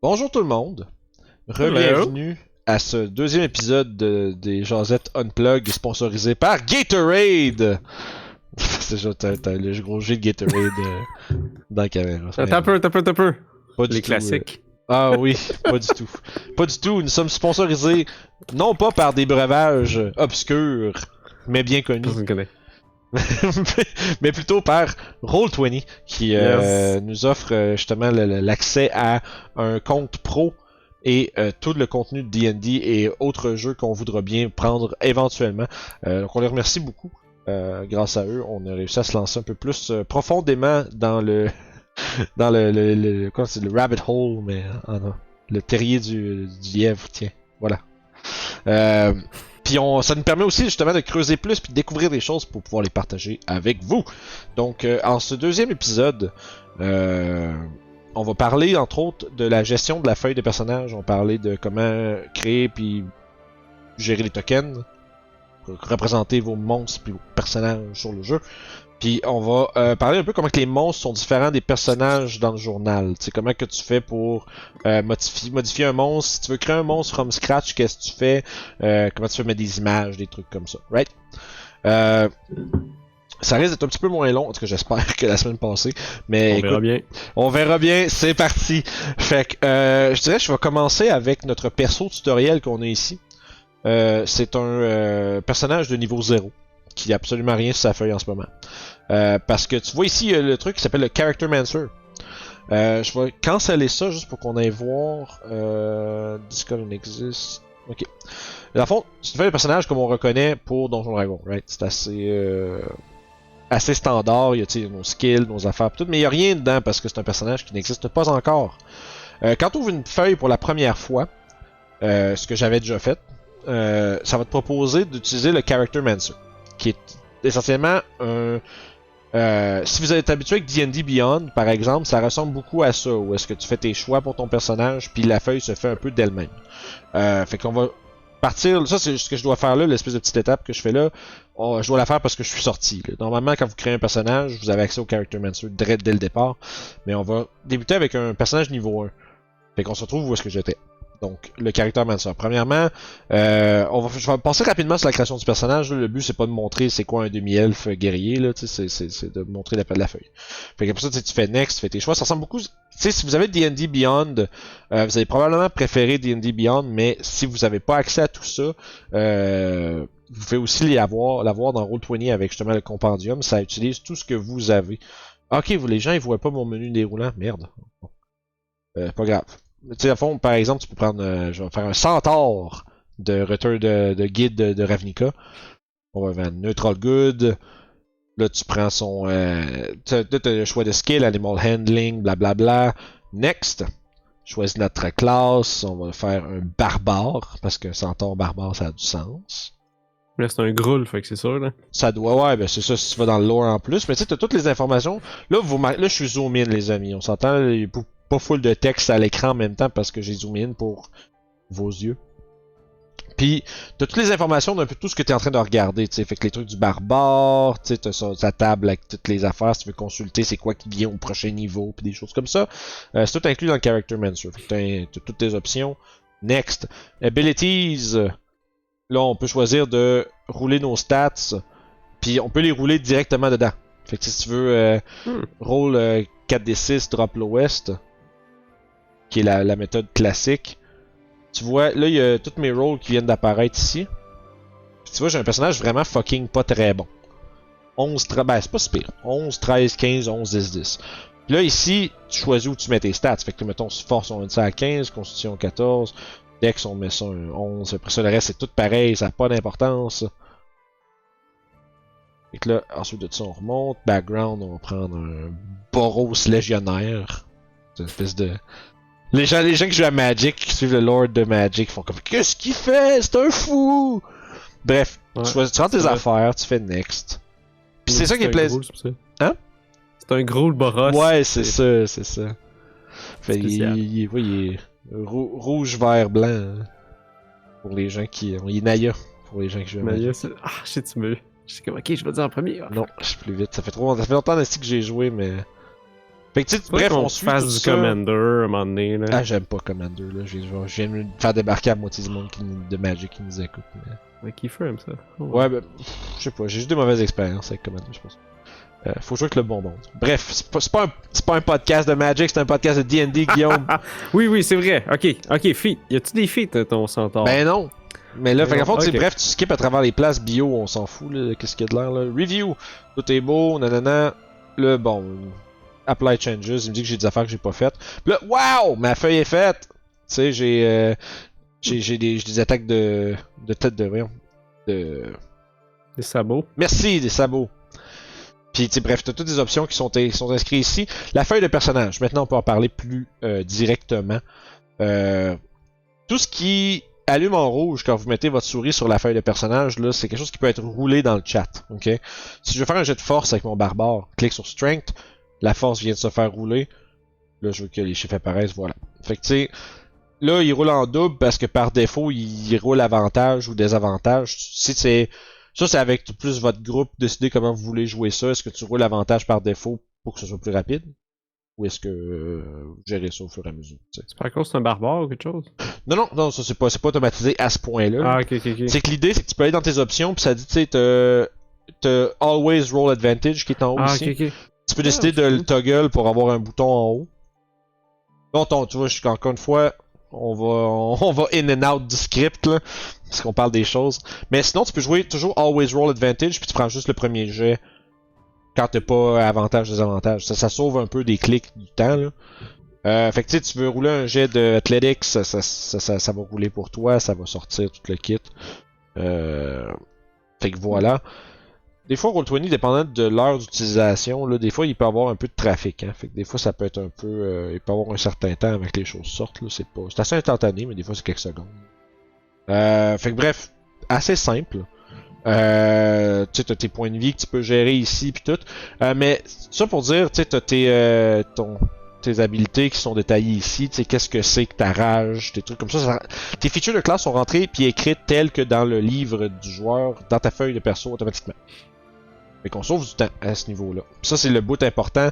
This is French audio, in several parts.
Bonjour tout le monde, Hello. bienvenue à ce deuxième épisode des Jazettes Unplug sponsorisé par Gatorade! C'est genre, t'as le gros jet de Gatorade dans la caméra. T'as peu, t'as peu, t'as peu. Pas du Les tout. classiques. Ah oui, pas du tout. Pas du tout, nous sommes sponsorisés non pas par des breuvages obscurs, mais bien connus, Personne connaît. mais plutôt par Roll20 qui Yes. nous offre justement l'accès à un compte pro et tout le contenu de D&D et autres jeux qu'on voudra bien prendre éventuellement. Donc on les remercie beaucoup. Grâce à eux, on a réussi à se lancer un peu plus profondément dans le quoi, c'est le rabbit hole, mais le terrier du lièvre, tiens, voilà. Euh, Puis ça nous permet aussi justement de creuser plus puis de découvrir des choses pour pouvoir les partager avec vous. Donc en ce deuxième épisode, euh, on va parler entre autres de la gestion de la feuille de personnage. On va parler de comment créer puis gérer les tokens, représenter vos monstres puis vos personnages sur le jeu. Puis on va parler un peu comment que les monstres sont différents des personnages dans le journal. Tu sais, comment que tu fais pour modifier un monstre. Si tu veux créer un monstre from scratch, qu'est-ce que tu fais? Comment tu fais mettre des images, des trucs comme ça. Right? Euh, Ça risque d'être un petit peu moins long, en tout cas j'espère que la semaine passée. Mais On écoute, verra bien. on verra bien, c'est parti. Fait que je dirais que je vais commencer avec notre perso tutoriel qu'on a ici. C'est un personnage de niveau 0 qui a absolument rien sur sa feuille en ce moment. Parce que tu vois ici le truc qui s'appelle le Character Mancer. Je vais canceller ça juste pour qu'on aille voir Discord exist. Ok. Dans le fond, c'est une feuille de personnage comme on reconnaît pour Donjon Dragon, right? C'est assez standard, il y a nos skills, nos affaires, tout, mais il n'y a rien dedans parce que c'est un personnage qui n'existe pas encore. Quand tu ouvres une feuille pour la première fois, ce que j'avais déjà fait, ça va te proposer d'utiliser le Character Mancer, qui est essentiellement un... si vous êtes habitué avec D&D Beyond, par exemple, ça ressemble beaucoup à ça, où est-ce que tu fais tes choix pour ton personnage, puis la feuille se fait un peu d'elle-même. Fait qu'on va partir, ça c'est ce que je dois faire là, l'espèce de petite étape que je fais là, je dois la faire parce que je suis sorti. Là. Normalement, quand vous créez un personnage, vous avez accès au Character Mancer dès le départ, mais on va débuter avec un personnage niveau 1. Fait qu'on se retrouve où est-ce que j'étais. Donc, le caractère Mancer. Premièrement, je vais passer rapidement sur la création du personnage. Là. Le but, c'est pas de montrer c'est quoi un demi-elfe guerrier, là, c'est de montrer la feuille. Fait qu'après ça, tu fais next, tu fais tes choix. Ça ressemble beaucoup. Si vous avez D&D Beyond, vous allez probablement préférer D&D Beyond, mais si vous n'avez pas accès à tout ça, vous pouvez aussi l'avoir dans Roll20 avec justement le compendium. Ça utilise tout ce que vous avez. Ok, les gens ils voient pas mon menu déroulant. Merde. Pas grave. Tu sais, à fond, par exemple, tu peux prendre, je vais faire un centaure de retour de guide de Ravnica. On va faire Neutral Good. Là, tu prends son, t'as le choix de skill, Animal Handling, blablabla. Next. Choisis notre classe. On va faire un barbare, parce qu'un centaure barbare, ça a du sens. Là, c'est un groul, fait que c'est sûr, là. Ça doit, ouais, ben c'est ça si tu vas dans le lore en plus. Mais tu sais, t'as toutes les informations. Là, là, je suis zoom in, les amis. On s'entend, il y a pas full de texte à l'écran en même temps parce que j'ai zoom in pour vos yeux. Puis, t'as toutes les informations d'un peu tout ce que t'es en train de regarder, tu sais. Fait que les trucs du barbare, tu sais, t'as sa table avec toutes les affaires, si tu veux consulter c'est quoi qui vient au prochain niveau, puis des choses comme ça. C'est tout inclus dans le Character Mancer. Fait que t'as toutes tes options. Next. Abilities. Là, on peut choisir de rouler nos stats, puis on peut les rouler directement dedans. Fait que si tu veux roll 4d6 drop lowest, qui est la méthode classique, tu vois, là, il y a toutes mes rolls qui viennent d'apparaître ici. Puis tu vois, j'ai un personnage vraiment fucking pas très bon. 11, ben c'est pas si pire. 11, 13, 15, 11, 10, 10. Puis là, ici, tu choisis où tu mets tes stats. Fait que, mettons, force, on met ça à 15, constitution 14, dex, on met ça à 11. Après ça, le reste, c'est tout pareil, ça n'a pas d'importance. Fait que là, ensuite de ça, on remonte. Background, on va prendre un Boros légionnaire. C'est une espèce de... Les gens qui jouent à Magic, qui suivent le lore de Magic, font comme qu'est-ce qu'il fait? C'est un fou! Bref, Ouais, tu rentres tes vrai. affaires, tu fais next. Puis c'est ça qui est un plaisant. groul, c'est pour ça. Hein? C'est un groul boros. Ouais, c'est ça, c'est ça. Fait Spécial. il est rouge, vert, blanc. Hein, pour les gens qui. Il est Naya. Pour les gens qui jouent à Mais Magic. ah, shit, tu me. Je suis comme, ok, je vais dire en premier. Ah, Non, je suis plus vite. Ça fait longtemps ainsi que j'ai joué, mais. Fait que tu sais, Faudrait bref, qu'on on suit fasse tout du ça. Commander à un moment donné. Là. Ah, j'aime pas Commander, là. Je viens de me faire débarquer à moitié du monde de Magic qui nous écoute. Mais Kiefer aime ça. Oh, Ouais, ben, je sais pas, j'ai juste des mauvaises expériences avec Commander, je pense. Faut jouer avec le bon monde. Bref, c'est pas un podcast de Magic, c'est un podcast de D&D, Guillaume. Oui, c'est vrai. Ok, feat. Y a-tu des feats, ton centaure? Ben non. Mais là, Ben fait qu'en non, fait, ok. bref, tu skips à travers les places bio, on s'en fout, là, qu'est-ce qu'il y a de l'air, là. Review, tout est beau, nanana. Le bon, apply changes, il me dit que j'ai des affaires que j'ai pas faites. Puis là, wow, ma feuille est faite. Tu sais, j'ai des attaques de tête de voyons, de Des sabots. merci des sabots. Puis, tu sais, bref, t'as toutes des options qui sont inscrites ici. La feuille de personnage, maintenant on peut en parler plus directement. Tout ce qui allume en rouge quand vous mettez votre souris sur la feuille de personnage, là, c'est quelque chose qui peut être roulé dans le chat. Ok? Si je veux faire un jet de force avec mon barbare, clique sur Strength, la force vient de se faire rouler. Là, je veux que les chiffres apparaissent, voilà. Fait que tu sais, là, il roule en double parce que par défaut, il roule avantage ou désavantage. Si c'est ça, c'est avec plus votre groupe décider comment vous voulez jouer ça. Est-ce que tu roules avantage par défaut pour que ce soit plus rapide? Ou est-ce que vous gérez ça au fur et à mesure? T'sais? C'est par contre c'est un barbare ou quelque chose? Non, ça c'est pas automatisé à ce point-là. Ah, ok. C'est que l'idée, c'est que tu peux aller dans tes options, puis ça dit, tu sais, t'as Always Roll Advantage qui est en haut Ah, ici. ok. Tu peux décider de le toggle pour avoir un bouton en haut. Non, tu vois, encore une fois, on va in and out du script, là, parce qu'on parle des choses. Mais sinon, tu peux jouer toujours Always Roll Advantage, puis tu prends juste le premier jet quand t'as pas avantage, désavantage. Ça sauve un peu des clics du temps, là. Fait que tu sais, tu veux rouler un jet de Athletics, ça va rouler pour toi, ça va sortir tout le kit. Fait que voilà. Des fois, Roll20, dépendant de l'heure d'utilisation, là, des fois, il peut avoir un peu de trafic. Hein. Fait que des fois, ça peut être un peu... il peut avoir un certain temps avec que les choses sortent. Là. C'est assez instantané, mais des fois, c'est quelques secondes. Fait que bref, assez simple. Tu sais, t'as tes points de vie que tu peux gérer ici, puis tout. Mais ça pour dire, tu sais, t'as tes habilités qui sont détaillées ici, tu sais, qu'est-ce que c'est que ta rage, tes trucs comme ça. Tes features de classe sont rentrées puis écrites telles que dans le livre du joueur, dans ta feuille de perso automatiquement. Fait qu'on sauve du temps à ce niveau-là. Ça, c'est le bout important.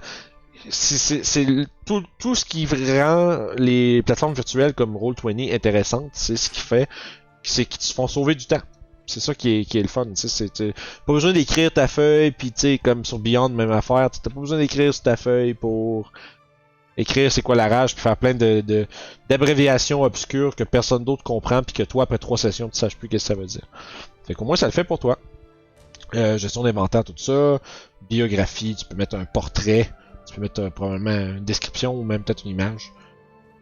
C'est tout ce qui rend les plateformes virtuelles comme Roll20 intéressantes, c'est ce qui fait, c'est qu'ils te font sauver du temps. C'est ça qui est le fun, tu sais, pas besoin d'écrire ta feuille, puis tu sais, comme sur Beyond, même affaire, t'as pas besoin d'écrire sur ta feuille pour écrire c'est quoi la rage, puis faire plein d'abréviations obscures que personne d'autre comprend, puis que toi, après 3 sessions, tu saches plus qu'est-ce que ça veut dire. Fait qu'au moins, ça le fait pour toi. Gestion d'inventaire, tout ça. Biographie, tu peux mettre un portrait, tu peux mettre probablement une description ou même peut-être une image.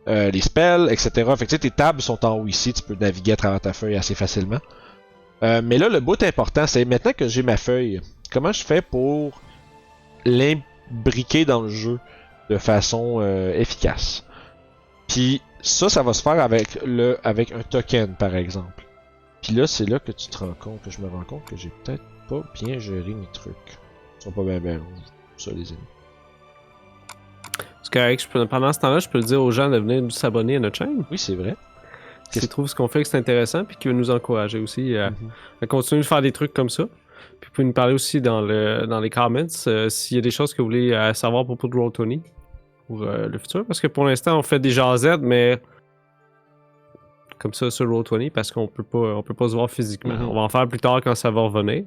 Les spells, etc. Fait que tu sais, tes tables sont en haut ici, tu peux naviguer à travers ta feuille assez facilement. Mais là, le bout important, c'est maintenant que j'ai ma feuille, comment je fais pour l'imbriquer dans le jeu de façon efficace. Puis ça va se faire avec un token, par exemple. Puis là, c'est là que tu te rends compte, que je me rends compte que j'ai peut-être pas bien géré mes trucs. Ils sont pas bien longs, ça, les amis. C'est correct. Pendant ce temps-là, je peux le dire aux gens de venir s'abonner à notre chaîne. Oui, c'est vrai. S'ils trouvent ce qu'on fait que c'est intéressant, puis qui veut nous encourager aussi à continuer de faire des trucs comme ça. Puis vous pouvez nous parler aussi dans les comments s'il y a des choses que vous voulez savoir à propos de Roll20 pour le futur. Parce que pour l'instant, on fait des jasettes, mais comme ça sur Roll20 parce qu'on peut pas se voir physiquement. On va en faire plus tard quand ça va revenir.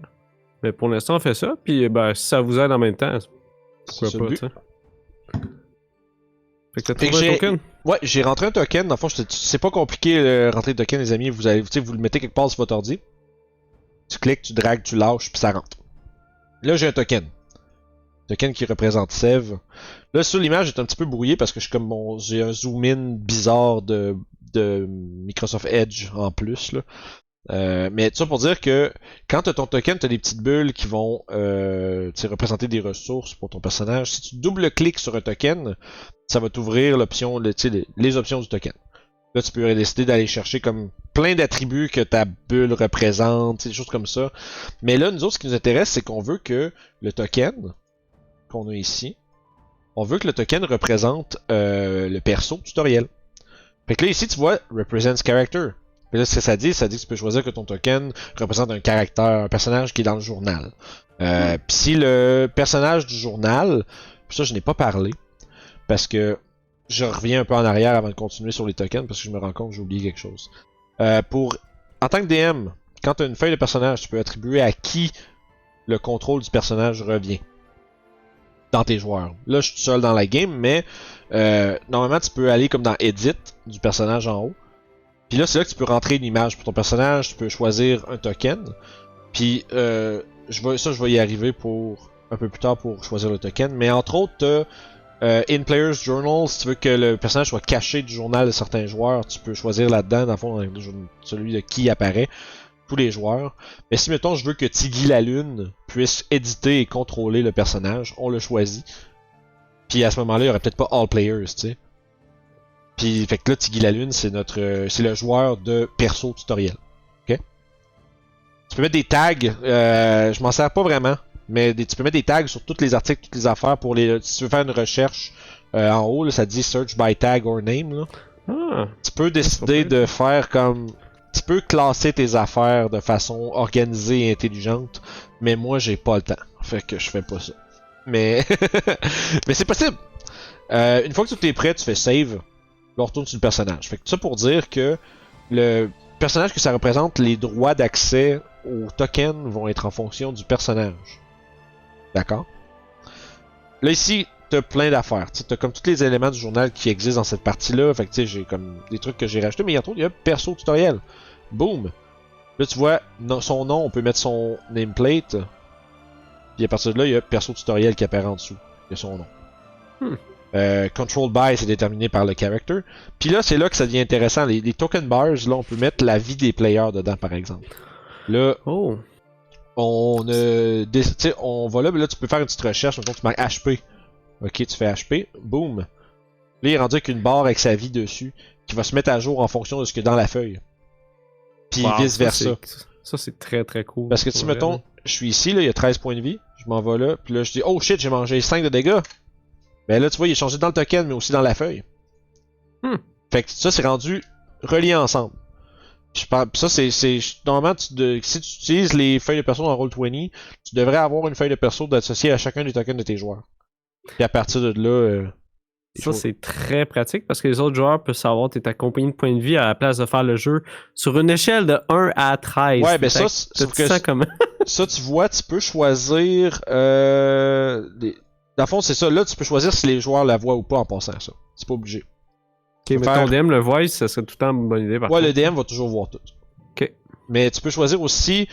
Mais pour l'instant, on fait ça. Puis ben, si ça vous aide en même temps, pourquoi pas, tu sais. Fait que t'as trouvé un token? Ouais, j'ai rentré un token. Dans le fond, c'est pas compliqué rentrer le token, les amis. Vous le mettez quelque part sur votre ordi. Tu cliques, tu dragues, tu lâches, puis ça rentre. Là, j'ai un token. Token qui représente Sev. Là, sur l'image, est un petit peu brouillé parce que j'ai un zoom-in bizarre de Microsoft Edge en plus, là. Mais tout ça pour dire que quand tu as ton token, tu as des petites bulles qui vont représenter des ressources pour ton personnage. Si tu double-cliques sur un token, ça va t'ouvrir l'option, les options du token. Là, tu peux décider d'aller chercher comme plein d'attributs que ta bulle représente, des choses comme ça. Mais là, nous autres, ce qui nous intéresse, c'est qu'on veut que le token qu'on a ici, on veut que le token représente le perso tutoriel. Fait que là, ici, tu vois, represents character. Puis là, ce que ça dit que tu peux choisir que ton token représente un caractère, un personnage qui est dans le journal. Puis si le personnage du journal, puis ça, je n'ai pas parlé, parce que je reviens un peu en arrière avant de continuer sur les tokens parce que je me rends compte que j'ai oublié quelque chose. En tant que DM, quand tu as une feuille de personnage, tu peux attribuer à qui le contrôle du personnage revient dans tes joueurs. Là, je suis seul dans la game, mais normalement, tu peux aller comme dans Edit du personnage en haut. Puis là, c'est là que tu peux rentrer une image pour ton personnage, tu peux choisir un token. Puis je vais y arriver pour un peu plus tard pour choisir le token. Mais entre autres, t'as In Player's Journal, si tu veux que le personnage soit caché du journal de certains joueurs, tu peux choisir là-dedans, dans le fond, celui de qui apparaît, tous les joueurs. Mais si, mettons, je veux que Tiggy la Lune puisse éditer et contrôler le personnage, on le choisit. Puis à ce moment-là, il y aurait peut-être pas All Players, tu sais. Puis, fait que là, Tiggy la Lune, c'est le joueur de perso tutoriel. Ok? Tu peux mettre des tags, je m'en sers pas vraiment. Mais tu peux mettre des tags sur tous les articles, toutes les affaires pour les. Si tu veux faire une recherche en haut, là, ça dit search by tag or name. Là. Tu peux décider de faire comme. Tu peux classer tes affaires de façon organisée et intelligente, mais moi j'ai pas le temps. Fait que je fais pas ça. Mais. Mais c'est possible! Une fois que tout est prêt, tu fais save. Là, on retourne sur le personnage. Fait que ça pour dire que le personnage que ça représente, les droits d'accès aux tokens vont être en fonction du personnage. D'accord? Là, ici, t'as plein d'affaires. T'as comme tous les éléments du journal qui existent dans cette partie-là. Fait que tu sais, j'ai comme des trucs que j'ai rajoutés. Mais il y a perso tutoriel. Boom! Là, tu vois, son nom, on peut mettre son nameplate. Puis à partir de là, il y a perso tutoriel qui apparaît en dessous. Il y a son nom. Control by, c'est déterminé par le character. Puis là, c'est là que ça devient intéressant. Les token bars, là, on peut mettre la vie des players dedans, par exemple. Là, on va là, mais là tu peux faire une petite recherche, donc tu marques HP. Ok, tu fais HP, boom. Là, il est rendu avec une barre avec sa vie dessus, qui va se mettre à jour en fonction de ce que dans la feuille. Puis vice versa. Ça, c'est très très cool. Parce que si, mettons, je suis ici, là, il y a 13 points de vie, je m'en vais là, puis là, je dis, oh shit, j'ai mangé 5 de dégâts. Ben là, tu vois, il est changé dans le token, mais aussi dans la feuille. Fait que ça, c'est rendu relié ensemble. Ça, c'est normalement, si tu utilises les feuilles de perso dans Roll20, tu devrais avoir une feuille de perso associée à chacun des tokens de tes joueurs. Puis à partir de là... ça, c'est très pratique parce que les autres joueurs peuvent savoir que tu es ta compagnie de points de vie à la place de faire le jeu sur une échelle de 1 à 13. Ouais, ben ça, ça, tu vois, tu peux choisir... Dans le fond, c'est ça. Là, tu peux choisir si les joueurs la voient ou pas en passant ça. C'est pas obligé. Ok, mais ton DM le voice, ça serait tout le temps une bonne idée. Par contre. Le DM va toujours voir tout. Ok. Mais tu peux choisir aussi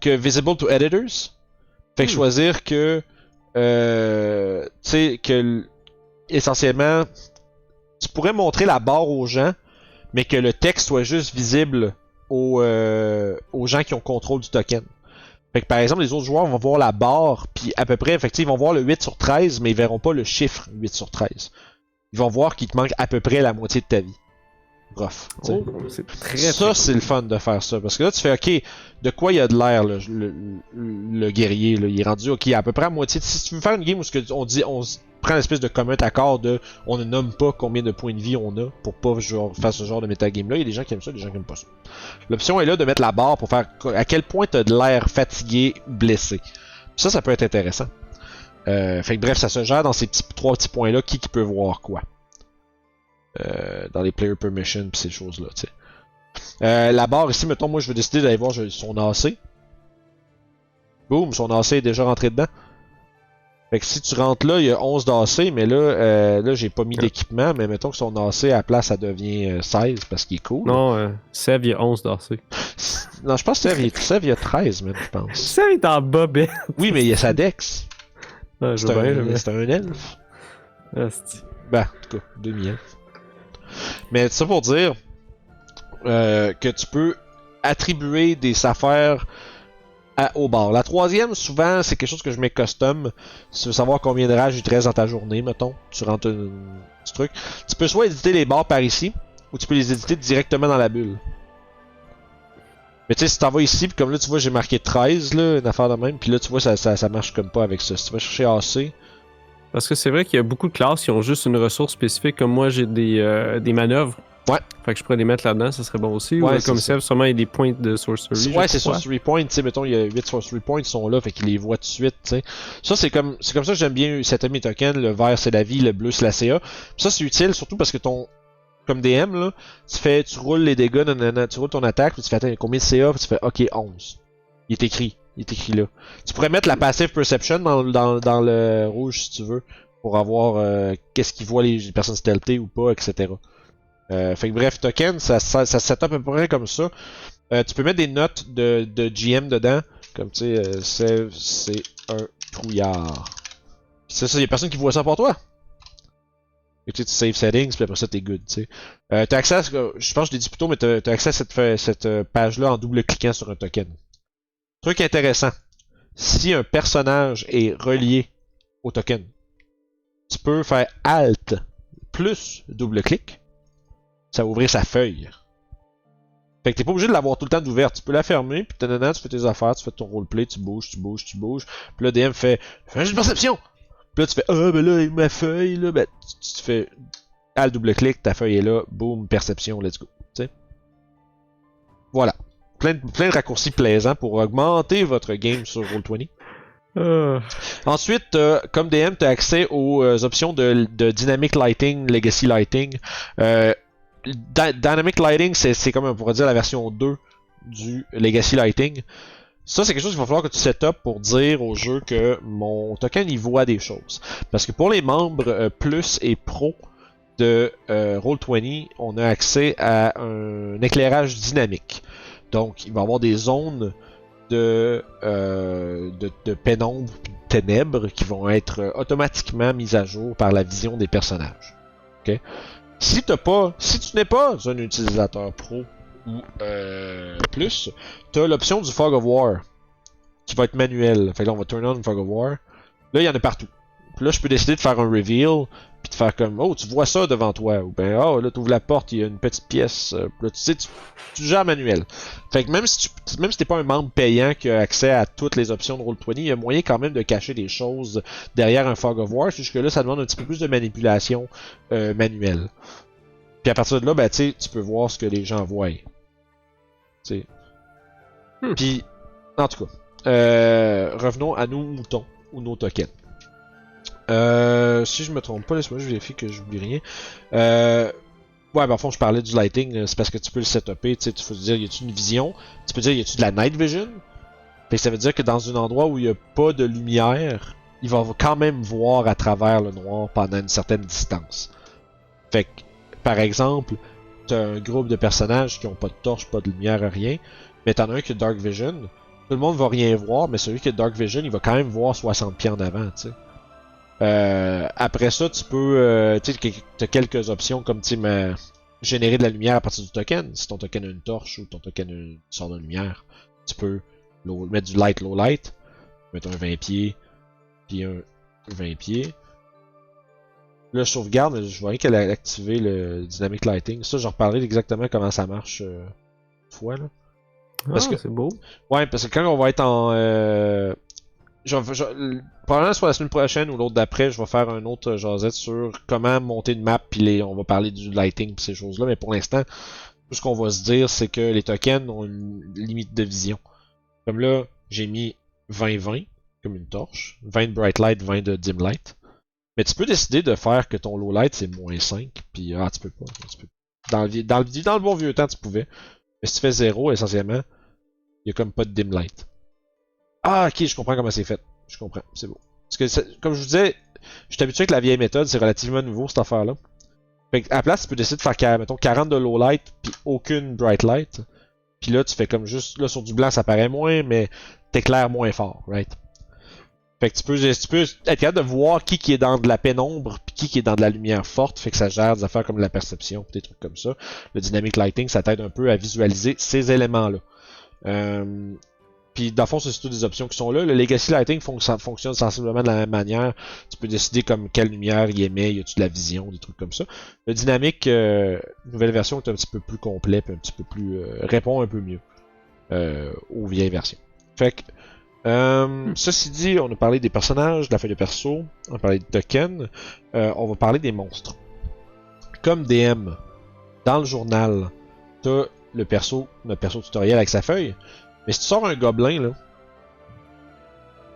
que Visible to Editors. Fait que choisir que... tu sais, que... Essentiellement, tu pourrais montrer la barre aux gens, mais que le texte soit juste visible aux gens qui ont contrôle du token. Fait que par exemple, les autres joueurs vont voir la barre, puis à peu près, effectivement, ils vont voir le 8 sur 13, mais ils verront pas le chiffre 8 sur 13. Ils vont voir qu'il te manque à peu près la moitié de ta vie. Rough. C'est très, ça, c'est le fun de faire ça. Parce que là, tu fais, ok, de quoi il y a de l'air, le guerrier, là. Il est rendu, ok, à peu près à moitié. Si tu veux faire une game où on prend l'espèce de commun accord de, on ne nomme pas combien de points de vie on a pour pas faire ce genre de metagame là. Il y a des gens qui aiment ça, des gens qui aiment pas ça. L'option est là de mettre la barre pour faire à quel point t'as de l'air fatigué, blessé. Ça peut être intéressant. Fait que bref, ça se gère dans ces trois petits points-là, qui peut voir quoi. Dans les player permission pis ces choses-là, tu sais. La barre ici, mettons, moi je veux décider d'aller voir son AC. Boum, son AC est déjà rentré dedans. Fait que si tu rentres là, il y a 11 d'AC, mais là j'ai pas mis d'équipement, mais mettons que son AC à la place, ça devient 16 parce qu'il est cool. Non, Sev, il y a 11 d'AC. Non, je pense que Sev, il y a 13 même, je pense. Sev est en bobette. Oui, mais il y a sa Dex. Ah, c'est un elfe. Ben, en tout cas, demi-elfe. Mais ça pour dire que tu peux attribuer des affaires au bar. La troisième, souvent, c'est quelque chose que je mets custom. Si tu veux savoir combien de rage il te reste dans ta journée, mettons, tu rentres un petit truc. Tu peux soit éditer les barres par ici, ou tu peux les éditer directement dans la bulle. Mais tu sais, si t'en vas ici, puis comme là, tu vois, j'ai marqué 13, là, une affaire de même, puis là, tu vois, ça marche comme pas avec ça. Si tu vas chercher AC... Parce que c'est vrai qu'il y a beaucoup de classes qui ont juste une ressource spécifique, comme moi, j'ai des manœuvres. Ouais. Fait que je pourrais les mettre là-dedans, ça serait bon aussi. Ouais, Ou comme ça. Seb, sûrement il y a des points de sorcery. Ouais, c'est sorcery point, tu sais, mettons, il y a 8 sorcery points qui sont là, fait qu'il les voit tout de suite, tu sais. Ça, c'est comme ça que j'aime bien setup mes tokens, le vert c'est la vie, le bleu c'est la CA. Puis ça, c'est utile, surtout parce que comme DM, là, tu roules les dégâts, tu roules ton attaque, puis tu fais, attends, combien de CA, puis tu fais, ok, 11. Il est écrit là. Tu pourrais mettre la passive perception dans le rouge si tu veux, pour avoir qu'est-ce qu'ils voient les personnes stealthées ou pas, etc. Fait que bref, token, ça set up à peu près comme ça. Tu peux mettre des notes de GM dedans, comme tu sais, c'est un trouillard. Pis c'est ça, y'a personne qui voit ça pour toi. Et tu save settings, puis après ça t'es good, tu sais. T'as accès à, je pense que je l'ai dit plus tôt, mais t'as accès à cette page-là en double-cliquant sur un token. Truc intéressant, si un personnage est relié au token, tu peux faire Alt plus double-clic, ça va ouvrir sa feuille. Fait que t'es pas obligé de l'avoir tout le temps d'ouverte. Tu peux la fermer, puis dedans, tu fais tes affaires, tu fais ton roleplay, tu bouges. Puis là, DM fait un jeu de perception! Puis là, tu fais ben là, avec ma feuille, là, ben, tu fais Alt double-clic, ta feuille est là, boum, perception, let's go. T'sais? Voilà. Plein de raccourcis plaisants pour augmenter votre game sur Roll20. Ensuite, comme DM, tu as accès aux options de Dynamic Lighting, Legacy Lighting. Dynamic Lighting, c'est comme on pourrait dire la version 2 du Legacy Lighting. Ça, c'est quelque chose qu'il va falloir que tu set up pour dire au jeu que mon token il voit des choses. Parce que pour les membres Plus et Pro de Roll20, on a accès à un éclairage dynamique. Donc, il va y avoir des zones de pénombre, de ténèbres qui vont être automatiquement mises à jour par la vision des personnages. Okay? Si tu n'es pas un utilisateur pro ou plus, tu as l'option du Fog of War qui va être manuel. Fait que là, on va turn on Fog of War. Là, il y en a partout. Puis là, je peux décider de faire un reveal, puis de faire comme, oh, tu vois ça devant toi. Ou ben, oh, là, tu ouvres la porte, il y a une petite pièce. Là, tu sais, tu gères manuel. Fait que même si t'es pas un membre payant qui a accès à toutes les options de Roll20, il y a moyen quand même de cacher des choses derrière un Fog of War. Jusque là, ça demande un petit peu plus de manipulation manuelle. Puis à partir de là, ben, tu peux voir ce que les gens voient. Puis, en tout cas, revenons à nos moutons ou nos tokens. Si je me trompe pas, laisse-moi juste vérifier que j'oublie rien. Ouais, ben, en fond, je parlais du lighting, c'est parce que tu peux le setuper, tu sais, tu peux dire, y a-tu une vision? Tu peux dire, y a-tu de la night vision? Puis ça veut dire que dans un endroit où il y a pas de lumière, il va quand même voir à travers le noir pendant une certaine distance. Fait que, par exemple, t'as un groupe de personnages qui ont pas de torche, pas de lumière, rien, mais t'en as un qui a Dark Vision, tout le monde va rien voir, mais celui qui a Dark Vision, il va quand même voir 60 pieds en avant, tu sais. Après ça, tu peux, tu sais, t'as quelques options comme, tu sais, générer de la lumière à partir du token. Si ton token a une torche ou ton token a une sorte de lumière, tu peux mettre du light, low light, mettre un 20 pieds, puis un 20 pieds. Là, je sauvegarde, mais je voyais qu'elle a activé le Dynamic Lighting. Ça, je reparlerai exactement comment ça marche une fois, là. Parce que c'est beau. Ouais, parce que quand on va être en... probablement soit la semaine prochaine ou l'autre d'après, je vais faire un autre jasette sur comment monter une map, puis on va parler du lighting pis ces choses-là, mais pour l'instant, tout ce qu'on va se dire, c'est que les tokens ont une limite de vision. Comme là, j'ai mis 20-20, comme une torche, 20 de bright light, 20 de dim light. Mais tu peux décider de faire que ton low light c'est moins 5, puis tu peux pas. Dans le bon vieux temps, tu pouvais. Mais si tu fais 0, essentiellement, il y a comme pas de dim light. Ah, ok, je comprends comment c'est fait. Je comprends, c'est beau. Parce que, comme je vous disais, je suis habitué avec la vieille méthode, c'est relativement nouveau cette affaire-là. Fait que, à la place, tu peux décider de faire, mettons, 40 de low light, puis aucune bright light. Puis là, tu fais comme juste, là, sur du blanc, ça paraît moins, mais t'éclaires moins fort, right? Fait que tu peux être capable de voir qui est dans de la pénombre, puis qui est dans de la lumière forte, fait que ça gère des affaires comme la perception, des trucs comme ça. Le dynamic lighting, ça t'aide un peu à visualiser ces éléments-là. Puis dans le fond, c'est surtout des options qui sont là. Le Legacy Lighting fonctionne sensiblement de la même manière. Tu peux décider comme quelle lumière il émet, y a-tu de la vision, des trucs comme ça. Le dynamique, nouvelle version est un petit peu plus complet, puis un petit peu plus répond un peu mieux aux vieilles versions. Fait que ceci dit, on a parlé des personnages, de la feuille de perso, on a parlé de tokens, on va parler des monstres. Comme DM, dans le journal, t'as notre perso tutoriel avec sa feuille. Mais si tu sors un gobelin, là,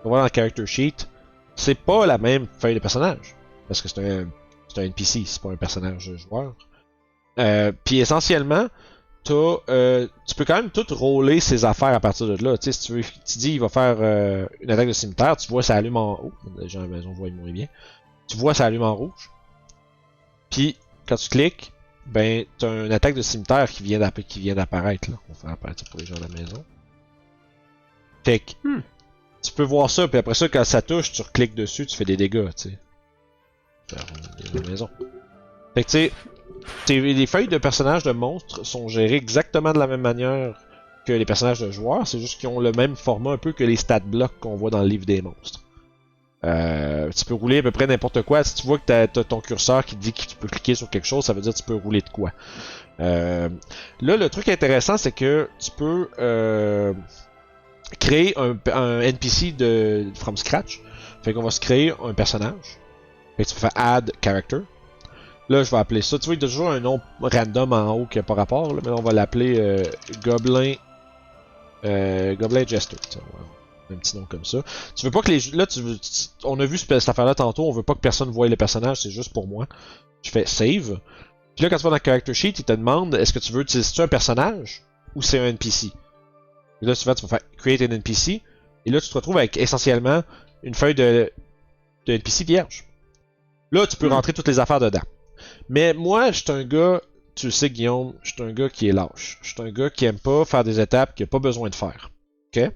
on va dans le character sheet, c'est pas la même feuille de personnage. Parce que c'est un NPC, c'est pas un personnage joueur. Puis essentiellement, tu peux quand même tout roller ses affaires à partir de là. Tu sais, si tu dis il va faire une attaque de cimetière, tu vois ça allume en haut. Les gens à la maison voient moins bien. Tu vois ça allume en rouge. Puis quand tu cliques, ben t'as une attaque de cimetière qui vient d'apparaître là. On va faire apparaître pour les gens à la maison. Fait que tu peux voir ça, puis après ça, quand ça touche, tu recliques dessus, tu fais des dégâts, tu sais. Faire la maison. Fait que tu sais, les feuilles de personnages de monstres sont gérées exactement de la même manière que les personnages de joueurs, c'est juste qu'ils ont le même format un peu que les stat blocks qu'on voit dans le livre des monstres. Tu peux rouler à peu près n'importe quoi. Si tu vois que t'as ton curseur qui dit que tu peux cliquer sur quelque chose, ça veut dire que tu peux rouler de quoi. Là, le truc intéressant, c'est que tu peux créer un NPC from scratch. Fait qu'on va se créer un personnage. Fait que tu peux faire add character. Là, je vais appeler ça. Tu vois, il y a toujours un nom random en haut qui n'a pas rapport, là, mais on va l'appeler Goblin. Goblin Jester. Un petit nom comme ça. Tu veux pas que les. Là, on a vu cette affaire-là tantôt, on veut pas que personne voie le personnage, c'est juste pour moi. Je fais save. Puis là, quand tu vas dans Character Sheet, il te demande est-ce que tu veux utiliser un personnage ou c'est un NPC. Et là, souvent, tu vas faire Create an NPC. Et là, tu te retrouves avec essentiellement une feuille de NPC vierge. Là, tu peux rentrer toutes les affaires dedans. Mais moi, je suis un gars, tu le sais, Guillaume, je suis un gars qui est lâche. Je suis un gars qui aime pas faire des étapes qu'il a pas besoin de faire. Ok?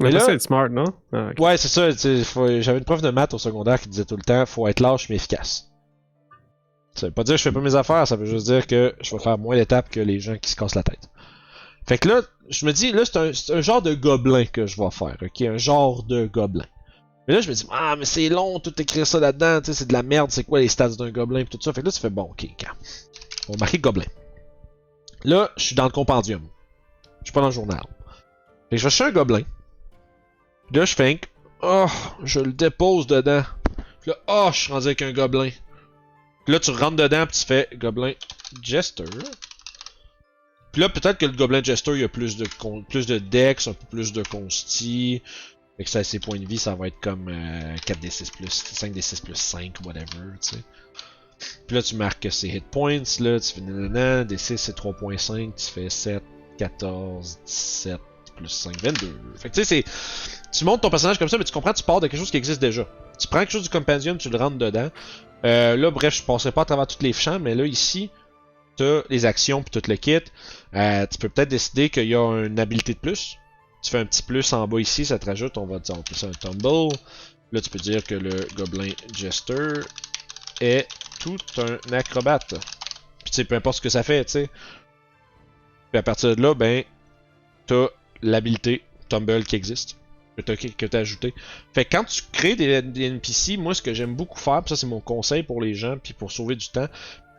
Mais là, c'est smart, non? Ah, okay. Ouais, c'est ça. J'avais une prof de maths au secondaire qui disait tout le temps faut être lâche mais efficace. Ça veut pas dire que je fais pas mes affaires, ça veut juste dire que je vais faire moins d'étapes que les gens qui se cassent la tête. Fait que là, je me dis, là, c'est un genre de gobelin que je vais faire, ok? Un genre de gobelin. Mais là, je me dis, ah, mais c'est long, tout écrire ça là-dedans, tu sais, c'est de la merde, c'est quoi les stats d'un gobelin pis tout ça. Fait que là, tu fais, bon, ok, quand? On va marquer gobelin. Là, je suis dans le compendium. Je suis pas dans le journal. Fait que je vais chercher un gobelin. Puis là, je fais, oh, je le dépose dedans. Puis là, oh, je suis rendu avec un gobelin. Puis là, tu rentres dedans, puis tu fais Goblin Jester. Puis là, peut-être que le Goblin Jester, il y a plus de dex, un peu plus de consti. Fait que ça, ses points de vie, ça va être comme 4d6 plus 5d6 plus 5, whatever, tu sais. Puis là, tu marques que c'est hit points, là, tu fais nanana, d6 c'est 3.5, tu fais 7, 14, 17, plus 5, 22. Fait que tu sais, tu montes ton personnage comme ça, mais tu comprends, tu pars de quelque chose qui existe déjà. Tu prends quelque chose du compendium, tu le rentres dedans. Là, bref, je passerai pas à travers tous les champs, mais là, ici, t'as les actions puis tout le kit. Tu peux peut-être décider qu'il y a une habilité de plus. Tu fais un petit plus en bas ici, ça te rajoute, on va dire, on peut ça un tumble. Là, tu peux dire que le Goblin Jester est tout un acrobate. Puis tu sais, peu importe ce que ça fait, tu sais. Puis à partir de là, ben, t'as l'habilité tumble qui existe. Que t'as ajouté. Fait que quand tu crées des NPC, moi ce que j'aime beaucoup faire, pis ça c'est mon conseil pour les gens, puis pour sauver du temps,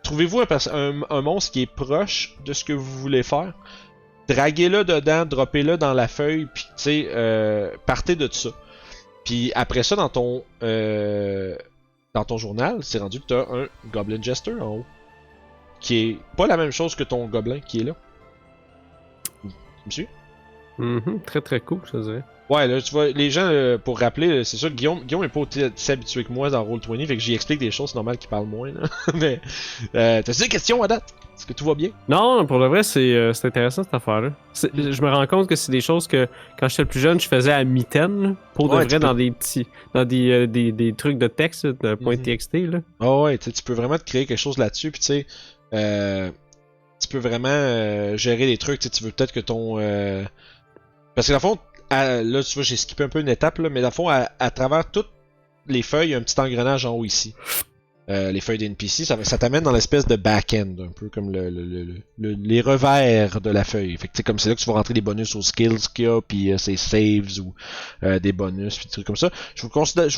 trouvez-vous un monstre qui est proche de ce que vous voulez faire, draguez-le dedans, droppez-le dans la feuille, puis tu sais, partez de ça. Puis après ça, dans ton journal, c'est rendu que t'as un Goblin Jester en haut, qui est pas la même chose que ton gobelin qui est là. Monsieur? Très très cool, je dirais. Ouais, là, tu vois, les gens, pour rappeler, c'est sûr que Guillaume est pas aussi habitué que moi dans Roll20, fait que j'y explique des choses, c'est normal qu'il parle moins, là. Mais, t'as-tu des questions à date? Est-ce que tout va bien? Non, pour le vrai, c'est intéressant cette affaire-là. Je me rends compte que c'est des choses que, quand j'étais plus jeune, je faisais à mi-temps, pour de vrai, dans des trucs de texte, de .txt, là. Oh ouais, tu peux vraiment te créer quelque chose là-dessus, puis tu sais, tu peux vraiment gérer des trucs, tu veux peut-être que ton... Parce que dans le fond, là, tu vois, j'ai skippé un peu une étape, là, mais dans le fond, à travers toutes les feuilles, il y a un petit engrenage en haut ici. Les feuilles d'NPC, ça t'amène dans l'espèce de back-end, un peu comme les revers de la feuille. Fait que comme c'est là que tu vas rentrer des bonus aux skills qu'il y a, puis ces saves ou des bonus, puis des trucs comme ça. Je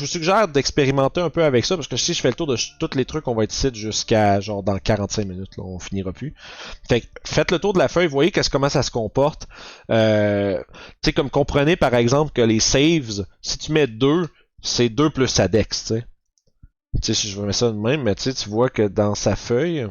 vous suggère d'expérimenter un peu avec ça, parce que si je fais le tour de tous les trucs, on va être ici jusqu'à genre dans 45 minutes, là, on finira plus. Fait que faites le tour de la feuille, voyez comment ça se comporte. Tu sais, comme comprenez par exemple que les saves, si tu mets 2, c'est 2 plus sa dex, tu sais. Tu sais, si je remets ça de même, mais tu vois que dans sa feuille,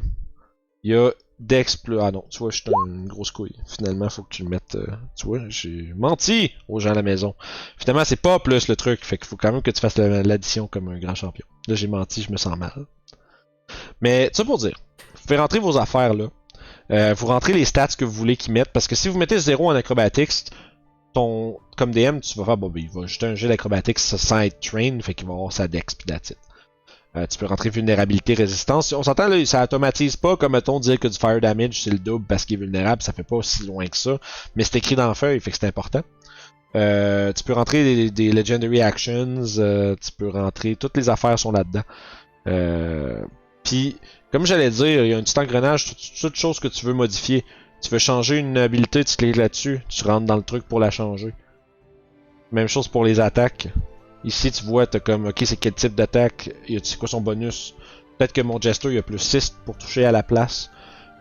il y a Dex plus... Ah non, tu vois, je suis une grosse couille. Finalement, faut que tu le mettes... tu vois, j'ai menti aux gens à la maison. Finalement, c'est pas plus le truc. Fait qu'il faut quand même que tu fasses l'addition comme un grand champion. Là, j'ai menti, je me sens mal. Mais, ça pour dire, vous pouvez rentrer vos affaires là. Vous rentrez les stats que vous voulez qu'ils mettent. Parce que si vous mettez 0 en acrobatics, comme DM, tu vas faire, bon, ben, il va jeter un jet d'acrobatics sans être trained. Fait qu'il va avoir sa Dex pis that's it. Tu peux rentrer vulnérabilité, résistance. On s'entend là, ça automatise pas comme mettons dire que du fire damage c'est le double parce qu'il est vulnérable, ça fait pas aussi loin que ça. Mais c'est écrit dans la feuille, fait que c'est important. Tu peux rentrer des legendary actions, tu peux rentrer, toutes les affaires sont là-dedans. Puis, comme j'allais dire, il y a un petit engrenage, toute chose que tu veux modifier. Tu veux changer une habilité, tu cliques là-dessus, tu rentres dans le truc pour la changer. Même chose pour les attaques. Ici, tu vois, t'as comme, ok, c'est quel type d'attaque, c'est quoi son bonus. Peut-être que mon Jester, il a plus 6 pour toucher à la place.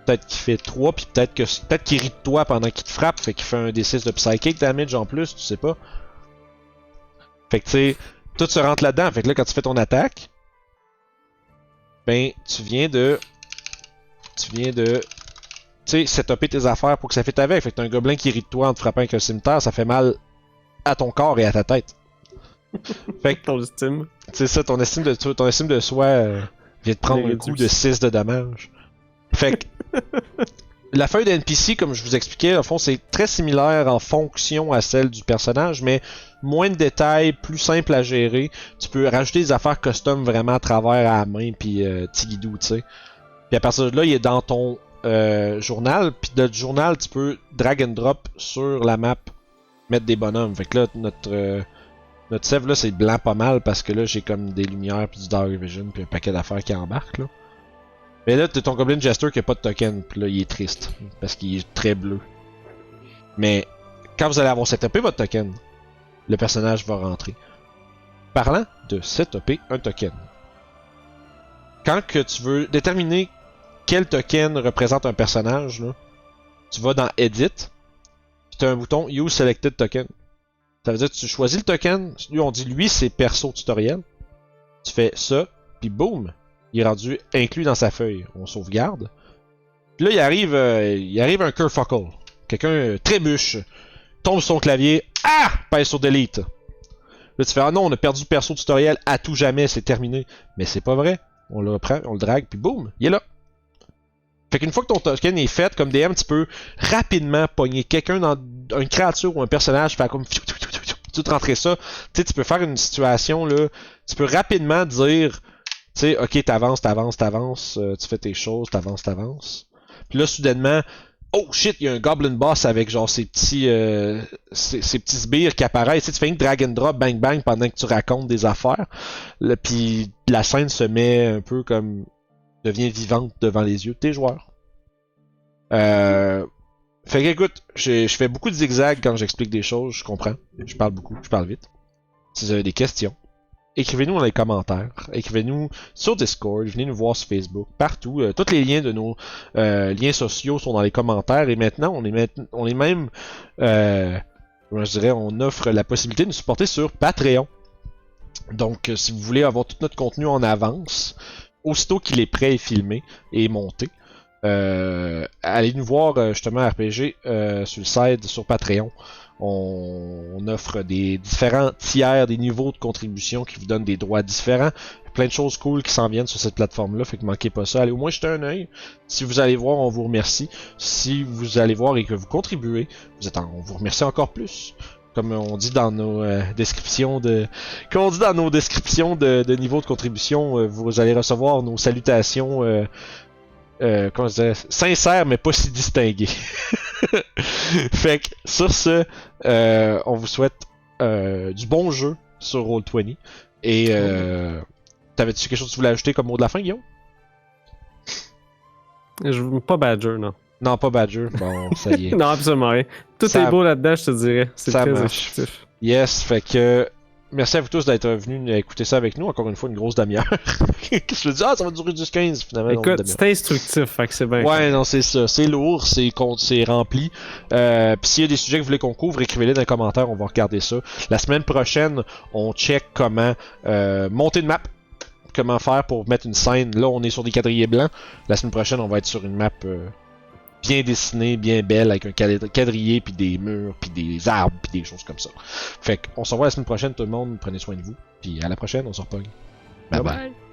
Peut-être qu'il fait 3, puis peut-être qu'il rit de toi pendant qu'il te frappe, fait qu'il fait un D6 de psychic damage en plus, tu sais pas. Fait que tu sais, tout se rentre là-dedans. Fait que là, quand tu fais ton attaque, ben, tu viens de, tu sais, setuper tes affaires pour que ça fitte avec. Fait que t'as un gobelin qui rit de toi en te frappant avec un cimetière, ça fait mal à ton corps et à ta tête. Fait que ton estime. C'est ça, ton estime de soi vient de prendre un coup de 6 de dommage. Fait que la feuille de NPC, comme je vous expliquais, au fond, c'est très similaire en fonction à celle du personnage, mais moins de détails, plus simple à gérer. Tu peux rajouter des affaires custom vraiment à travers à la main, puis tigidou, tu sais. Puis à partir de là, il est dans ton journal, puis de journal, tu peux drag and drop sur la map, mettre des bonhommes. Fait que là, notre sève là c'est blanc pas mal parce que là j'ai comme des lumières puis du dark vision puis un paquet d'affaires qui embarquent là. Mais là t'as ton Goblin Jester qui a pas de token puis là il est triste parce qu'il est très bleu. Mais quand vous allez avoir setupé votre token, le personnage va rentrer. Parlant de setuper un token. Quand que tu veux déterminer quel token représente un personnage là, tu vas dans Edit puis t'as un bouton Use Selected Token. Ça veut dire que tu choisis le token, lui on dit lui c'est perso tutoriel. Tu fais ça, puis boum, il est rendu inclus dans sa feuille. On sauvegarde. Puis là il arrive un kerfuckle. Quelqu'un trébuche, tombe sur son clavier, pèse sur delete. Là tu fais ah non on a perdu le perso tutoriel à tout jamais, c'est terminé. Mais c'est pas vrai. On le prend, on le drague, puis boum, il est là. Fait qu'une fois que ton token est fait, comme DM, tu peux rapidement pogner quelqu'un dans une créature ou un personnage, faire comme tout rentrer ça. Tu sais, tu peux faire une situation là, tu peux rapidement dire, tu sais, ok, t'avances, tu fais tes choses, t'avances. Puis là, soudainement, oh shit, il y a un Goblin Boss avec genre ces petits sbires qui apparaissent. Tu sais, tu fais une drag and drop, bang bang, pendant que tu racontes des affaires. Puis la scène se met un peu comme devient vivante devant les yeux de tes joueurs. Fait que écoute, je fais beaucoup de zigzags quand j'explique des choses, je comprends. Je parle beaucoup, je parle vite. Si vous avez des questions, écrivez-nous dans les commentaires. Écrivez-nous sur Discord, venez nous voir sur Facebook, partout. Tous les liens de nos liens sociaux sont dans les commentaires. Et maintenant, on est même comment je dirais, on offre la possibilité de nous supporter sur Patreon. Donc, si vous voulez avoir tout notre contenu en avance, aussitôt qu'il est prêt et filmé et monté, allez nous voir justement RPG sur le site, sur Patreon. On offre des différents tiers, des niveaux de contribution qui vous donnent des droits différents. Plein de choses cool qui s'en viennent sur cette plateforme-là, fait que manquez pas ça. Allez au moins jeter un œil. Si vous allez voir, on vous remercie. Si vous allez voir et que vous contribuez, on vous remercie encore plus. Comme on dit dans nos descriptions de niveaux de contribution, vous allez recevoir nos salutations comment je dirais, sincères mais pas si distinguées. Fait que sur ce, on vous souhaite du bon jeu sur Roll20. Et t'avais-tu quelque chose que tu voulais ajouter comme mot de la fin, Guillaume? Pas Badger, non. Non, pas Badger. Bon, ça y est. Non, absolument rien. Tout est beau là-dedans, je te dirais. C'est très intuitif. Yes, fait que merci à vous tous d'être venus écouter ça avec nous. Encore une fois, une grosse demi-heure. Qu'est-ce que je dis? Ah, ça va durer jusqu'à 15 finalement. Écoute, c'est instructif, fait que c'est bien. Ouais, non, c'est ça. C'est lourd, c'est rempli. Puis s'il y a des sujets que vous voulez qu'on couvre, écrivez-les dans les commentaires, on va regarder ça. La semaine prochaine, on check comment monter une map. Comment faire pour mettre une scène. Là, on est sur des quadrillés blancs. La semaine prochaine, on va être sur une map bien dessinée, bien belle, avec un quadrillé, puis des murs, puis des arbres, puis des choses comme ça. Fait qu'on se revoit la semaine prochaine, tout le monde. Prenez soin de vous. Puis à la prochaine, on se repogne. Bye bye.